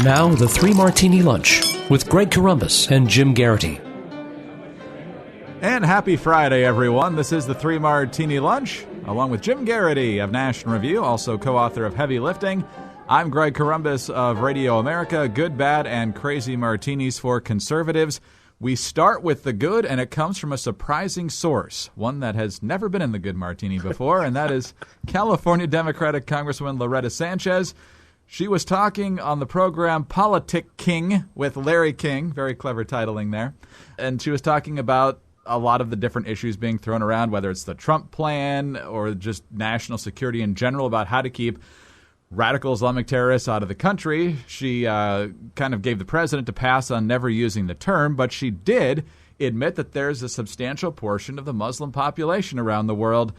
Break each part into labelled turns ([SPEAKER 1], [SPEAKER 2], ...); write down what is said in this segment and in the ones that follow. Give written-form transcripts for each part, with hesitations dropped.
[SPEAKER 1] Now, the Three Martini Lunch with Greg Corombos and Jim Garrity.
[SPEAKER 2] And happy Friday, everyone. This is the Three Martini Lunch, along with Jim Garrity of National Review, also co-author of Heavy Lifting. I'm Greg Corombos of Radio America, Good, Bad, and Crazy Martinis for Conservatives. We start with the good, and it comes from a surprising source, one that has never been in the Good Martini before, and that is California Democratic Congresswoman Loretta Sanchez. She was talking on the program Politic King with Larry King, very clever titling there, and she was talking about a lot of the different issues being thrown around, whether it's the Trump plan or just national security in general, about how to keep radical Islamic terrorists out of the country. She kind of gave the president a pass on never using the term, but she did admit that there's a substantial portion of the Muslim population around the world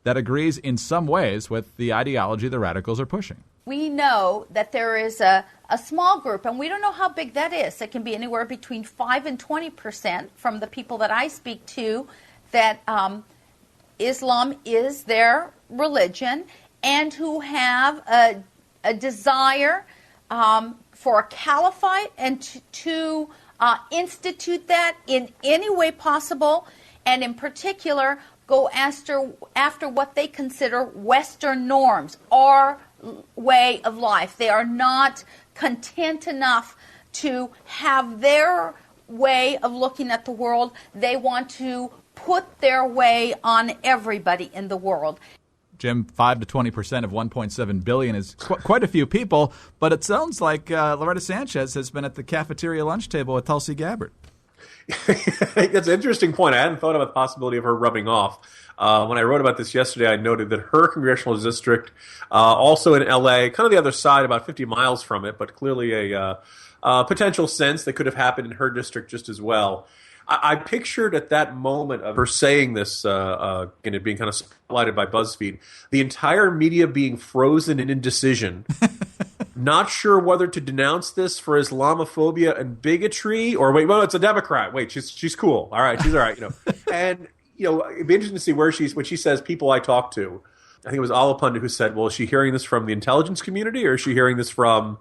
[SPEAKER 2] that agrees in some ways with the ideology the radicals are pushing.
[SPEAKER 3] We know that there is a small group, and we don't know how big that is. It can be anywhere between 5 and 20% from the people that I speak to, that Islam is their religion, and who have a desire for a caliphate and to institute that in any way possible, and in particular go after what they consider Western norms, our way of life. They are not content enough to have their way of looking at the world. They want to put their way on everybody in the world.
[SPEAKER 2] Jim, 5 to 20% of 1.7 billion is quite a few people, but it sounds like Loretta Sanchez has been at the cafeteria lunch table with Tulsi Gabbard.
[SPEAKER 4] That's an interesting point. I hadn't thought about the possibility of her rubbing off. When I wrote about this yesterday, I noted that her congressional district, also in L.A., kind of the other side, about 50 miles from it, but clearly a potential sense that could have happened in her district just as well. I pictured at that moment of her saying this, and it being kind of spotlighted by BuzzFeed, the entire media being frozen in indecision, not sure whether to denounce this for Islamophobia and bigotry, or wait, well, it's a Democrat. Wait, she's cool. All right, she's all right, And it'd be interesting to see when she says people I talk to. I think it was Alapunda who said, "Well, is she hearing this from the intelligence community, or is she hearing this from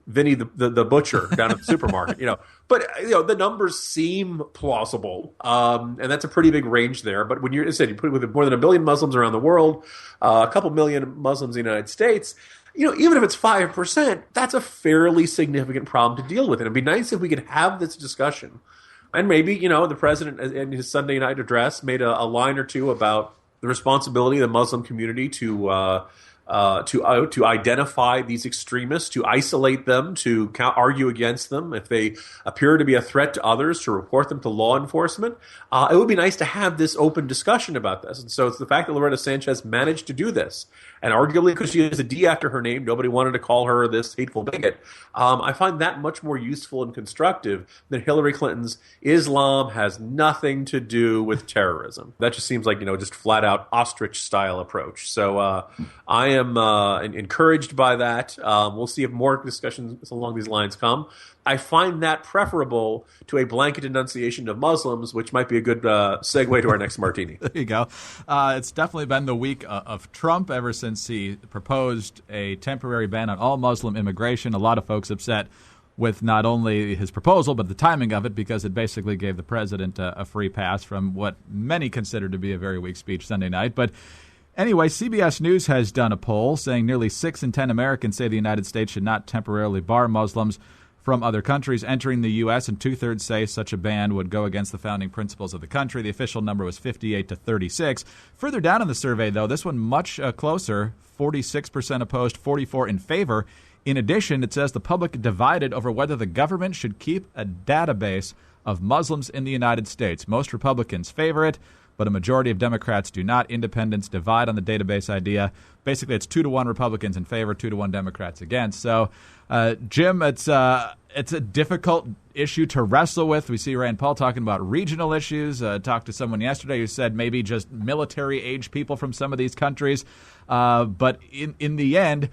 [SPEAKER 4] Vinny the butcher down at the supermarket?" But the numbers seem plausible, and that's a pretty big range there. But when you put it with more than 1 billion Muslims around the world, a couple million Muslims in the United States, even if it's 5%, that's a fairly significant problem to deal with. And it'd be nice if we could have this discussion. And maybe, the president in his Sunday night address made a line or two about the responsibility of the Muslim community to identify these extremists, to isolate them, to argue against them. If they appear to be a threat to others, to report them to law enforcement. It would be nice to have this open discussion about this. And so it's the fact that Loretta Sanchez managed to do this, and arguably because she has a D after her name, nobody wanted to call her this hateful bigot. I find that much more useful and constructive than Hillary Clinton's Islam has nothing to do with terrorism. That just seems like, just flat out ostrich-style approach. So I am encouraged by that. We'll see if more discussions along these lines come. I find that preferable to a blanket enunciation of Muslims, which might be a good segue to our next martini.
[SPEAKER 2] There you go. It's definitely been the week of Trump ever since he proposed a temporary ban on all Muslim immigration. A lot of folks upset with not only his proposal, but the timing of it, because it basically gave the president a free pass from what many consider to be a very weak speech Sunday night. But anyway, CBS News has done a poll saying nearly 6 in 10 Americans say the United States should not temporarily bar Muslims from other countries entering the U.S., and 2/3 say such a ban would go against the founding principles of the country. The official number was 58 to 36. Further down in the survey, though, this one much closer, 46% opposed, 44% in favor. In addition, it says the public divided over whether the government should keep a database of Muslims in the United States. Most Republicans favor it, but a majority of Democrats do not. Independents divide on the database idea. Basically, it's 2-1 Republicans in favor, 2-1 Democrats against. So, Jim, it's a difficult issue to wrestle with. We see Rand Paul talking about regional issues. Talked to someone yesterday who said maybe just military-age people from some of these countries. But in the end,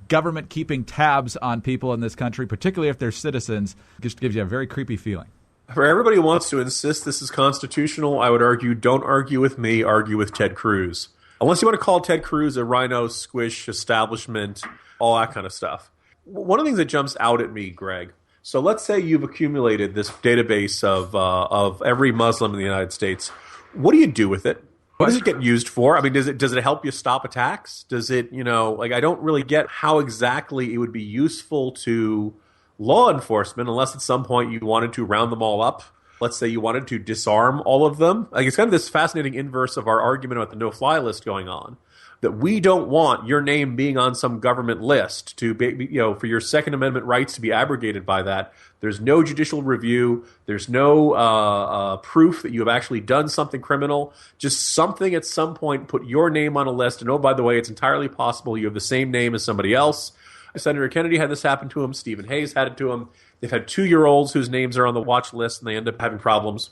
[SPEAKER 2] government keeping tabs on people in this country, particularly if they're citizens, just gives you a very creepy feeling.
[SPEAKER 4] For everybody who wants to insist this is constitutional, I would argue, don't argue with me, argue with Ted Cruz. Unless you want to call Ted Cruz a rhino squish establishment, all that kind of stuff. One of the things that jumps out at me, Greg. So let's say you've accumulated this database of every Muslim in the United States. What do you do with it? What does it get used for? I mean, does it help you stop attacks? Does it, I don't really get how exactly it would be useful to law enforcement unless at some point you wanted to round them all up. Let's say you wanted to disarm all of them. Like, it's kind of this fascinating inverse of our argument about the no-fly list going on. That we don't want your name being on some government list to be, for your Second Amendment rights to be abrogated by that. There's no judicial review. There's no proof that you have actually done something criminal. Just something at some point put your name on a list. And oh, by the way, it's entirely possible you have the same name as somebody else. Senator Kennedy had this happen to him. Stephen Hayes had it to him. They've had 2-year-olds whose names are on the watch list and they end up having problems.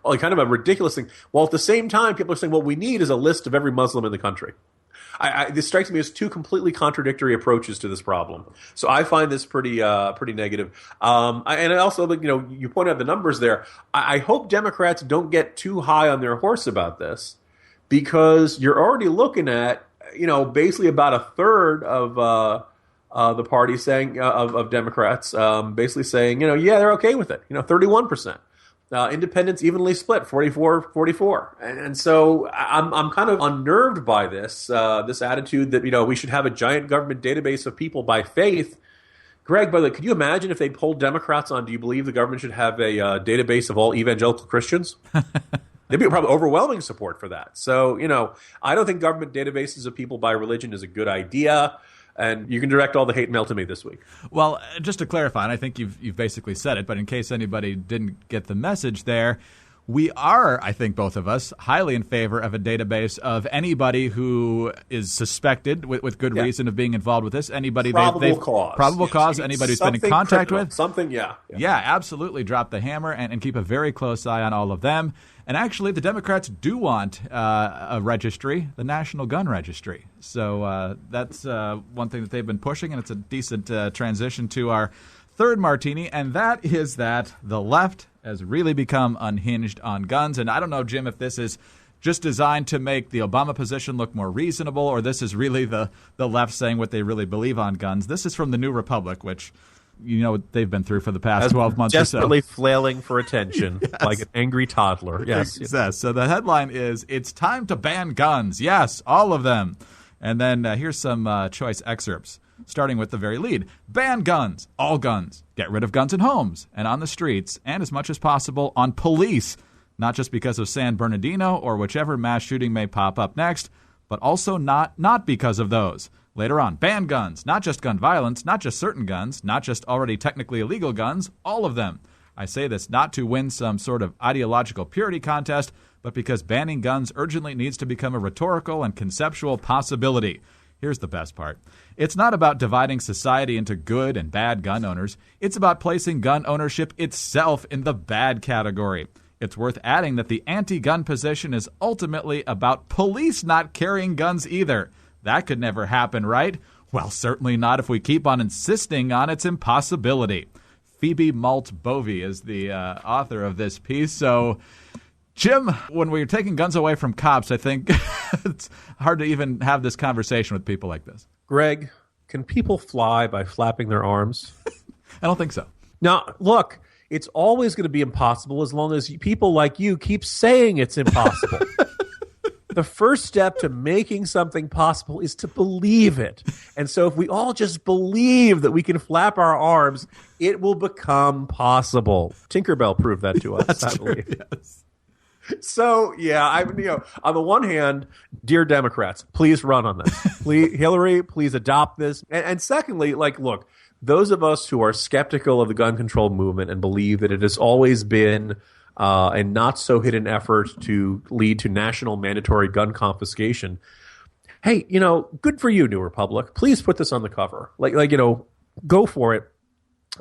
[SPEAKER 4] Like, kind of a ridiculous thing. While at the same time, people are saying, what we need is a list of every Muslim in the country. This strikes me as two completely contradictory approaches to this problem. So I find this pretty negative. And I also, you pointed out the numbers there. I hope Democrats don't get too high on their horse about this, because you're already looking at, basically about a third of the party saying of Democrats basically saying, yeah, they're okay with it. 31%. Independents evenly split, 44-44. And so I'm kind of unnerved by this attitude that, we should have a giant government database of people by faith. Greg, by the way, could you imagine if they polled Democrats on, do you believe the government should have a database of all evangelical Christians? There'd be probably overwhelming support for that. So, I don't think government databases of people by religion is a good idea. And you can direct all the hate mail to me this week.
[SPEAKER 2] Well, just to clarify, and I think you've basically said it, but in case anybody didn't get the message there, we are, I think both of us, highly in favor of a database of anybody who is suspected with good reason of being involved with this. Anybody
[SPEAKER 4] probable cause.
[SPEAKER 2] Probable cause, anybody who's been in contact
[SPEAKER 4] criminal.
[SPEAKER 2] with.
[SPEAKER 4] Something, yeah.
[SPEAKER 2] Yeah, absolutely. Drop the hammer and keep a very close eye on all of them. And actually, the Democrats do want a registry, the National Gun Registry. So that's one thing that they've been pushing, and it's a decent transition to our third martini, and that is that the left has really become unhinged on guns. And I don't know, Jim, if this is just designed to make the Obama position look more reasonable, or this is really the left saying what they really believe on guns. This is from the New Republic, which they've been through for the past 12 months or so.
[SPEAKER 4] Desperately flailing for attention, like an angry toddler. Yes.
[SPEAKER 2] So the headline is, "It's time to ban guns. Yes, all of them." And then here's some choice excerpts, starting with the very lead. "Ban guns, all guns. Get rid of guns in homes and on the streets, and as much as possible on police. Not just because of San Bernardino or whichever mass shooting may pop up next, but also not because of those. Later on, ban guns, not just gun violence, not just certain guns, not just already technically illegal guns, all of them. I say this not to win some sort of ideological purity contest, but because banning guns urgently needs to become a rhetorical and conceptual possibility." Here's the best part. "It's not about dividing society into good and bad gun owners. It's about placing gun ownership itself in the bad category. It's worth adding that the anti-gun position is ultimately about police not carrying guns either. That could never happen, right? Well, certainly not if we keep on insisting on its impossibility." Phoebe Malt-Bovey is the author of this piece. So, Jim, when we're taking guns away from cops, I think it's hard to even have this conversation with people like this.
[SPEAKER 4] Greg, can people fly by flapping their arms?
[SPEAKER 2] I don't think so.
[SPEAKER 4] Now, look, it's always going to be impossible as long as people like you keep saying it's impossible. The first step to making something possible is to believe it. And so if we all just believe that we can flap our arms, it will become possible. Tinkerbell proved that to us,
[SPEAKER 2] That's
[SPEAKER 4] I
[SPEAKER 2] true,
[SPEAKER 4] believe.
[SPEAKER 2] yes.
[SPEAKER 4] So, yeah, on the one hand, dear Democrats, please run on this. Please, Hillary, please adopt this. And secondly, look, those of us who are skeptical of the gun control movement and believe that it has always been a not-so-hidden effort to lead to national mandatory gun confiscation. Hey, good for you, New Republic. Please put this on the cover. Go for it.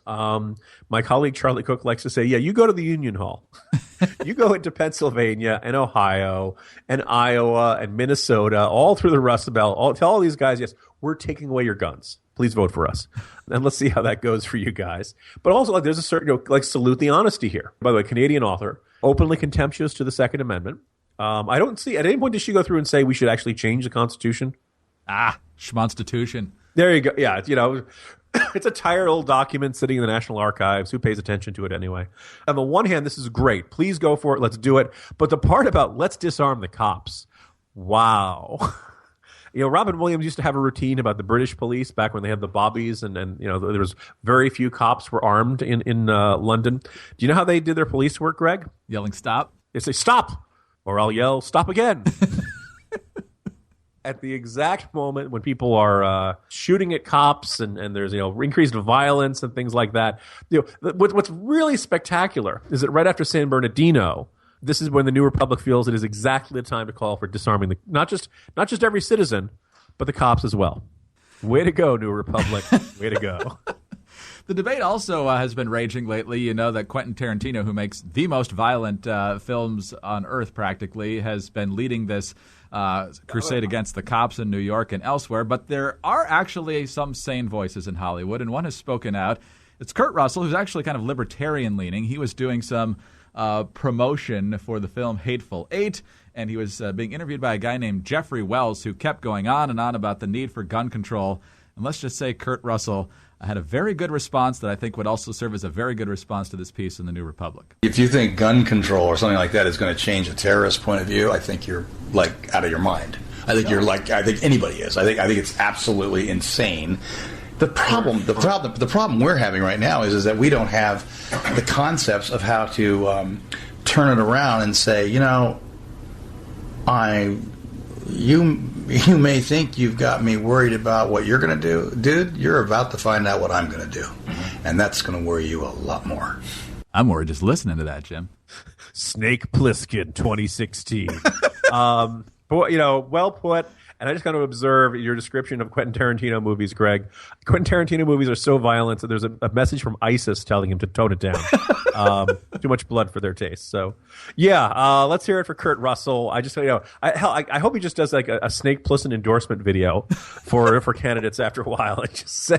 [SPEAKER 4] My colleague Charlie Cook likes to say, yeah, you go to the Union Hall. You go into Pennsylvania and Ohio and Iowa and Minnesota, all through the Rust Belt. Tell all these guys, yes, we're taking away your guns. Please vote for us. And let's see how that goes for you guys. But also, there's a certain, salute the honesty here. By the way, Canadian author, openly contemptuous to the Second Amendment. I don't see, at any point did she go through and say we should actually change the Constitution?
[SPEAKER 2] Schmonstitution.
[SPEAKER 4] There you go. Yeah, It's a tired old document sitting in the National Archives. Who pays attention to it anyway? On the one hand, this is great. Please go for it. Let's do it. But the part about let's disarm the cops. Wow. Robin Williams used to have a routine about the British police back when they had the bobbies, and there was very few cops were armed in London. Do you know how they did their police work, Greg?
[SPEAKER 2] Yelling stop?
[SPEAKER 4] They say stop, or I'll yell stop again. At the exact moment when people are shooting at cops and there's increased violence and things like that, what's really spectacular is that right after San Bernardino, this is when the New Republic feels it is exactly the time to call for disarming not just every citizen, but the cops as well. Way to go, New Republic! Way to go.
[SPEAKER 2] The debate also has been raging lately. You know that Quentin Tarantino, who makes the most violent films on earth practically, has been leading this crusade against the cops in New York and elsewhere. But there are actually some sane voices in Hollywood, and one has spoken out. It's Kurt Russell, who's actually kind of libertarian-leaning. He was doing some promotion for the film Hateful Eight, and he was being interviewed by a guy named Jeffrey Wells, who kept going on and on about the need for gun control. And let's just say Kurt Russell had a very good response that I think would also serve as a very good response to this piece in the New Republic.
[SPEAKER 5] If you think gun control or something like that is going to change a terrorist point of view, I think you're out of your mind. I think I think anybody is. I think it's absolutely insane. The problem we're having right now is that we don't have the concepts of how to turn it around and say, you may think you've got me worried about what you're going to do. Dude, you're about to find out what I'm going to do. And that's going to worry you a lot more.
[SPEAKER 2] I'm worried just listening to that, Jim.
[SPEAKER 4] Snake Plissken 2016. Well put. And I just kind of observe your description of Quentin Tarantino movies, Greg. Quentin Tarantino movies are so violent that there's a message from ISIS telling him to tone it down. Too much blood for their taste. So, let's hear it for Kurt Russell. I just, I hope he just does like a Snake Plissken endorsement video for candidates after a while and just say,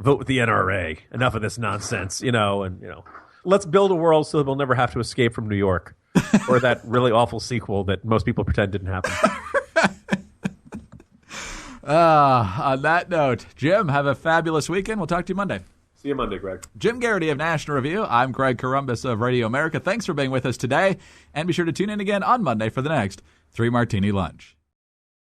[SPEAKER 4] vote with the NRA. Enough of this nonsense, Let's build a world so that we'll never have to escape from New York, or that really awful sequel that most people pretend didn't happen.
[SPEAKER 2] On that note, Jim, have a fabulous weekend. We'll talk to you Monday.
[SPEAKER 4] See you Monday, Greg.
[SPEAKER 2] Jim Garrity of National Review. I'm Greg Corombos of Radio America. Thanks for being with us today, and be sure to tune in again on Monday for the next 3 Martini Lunch.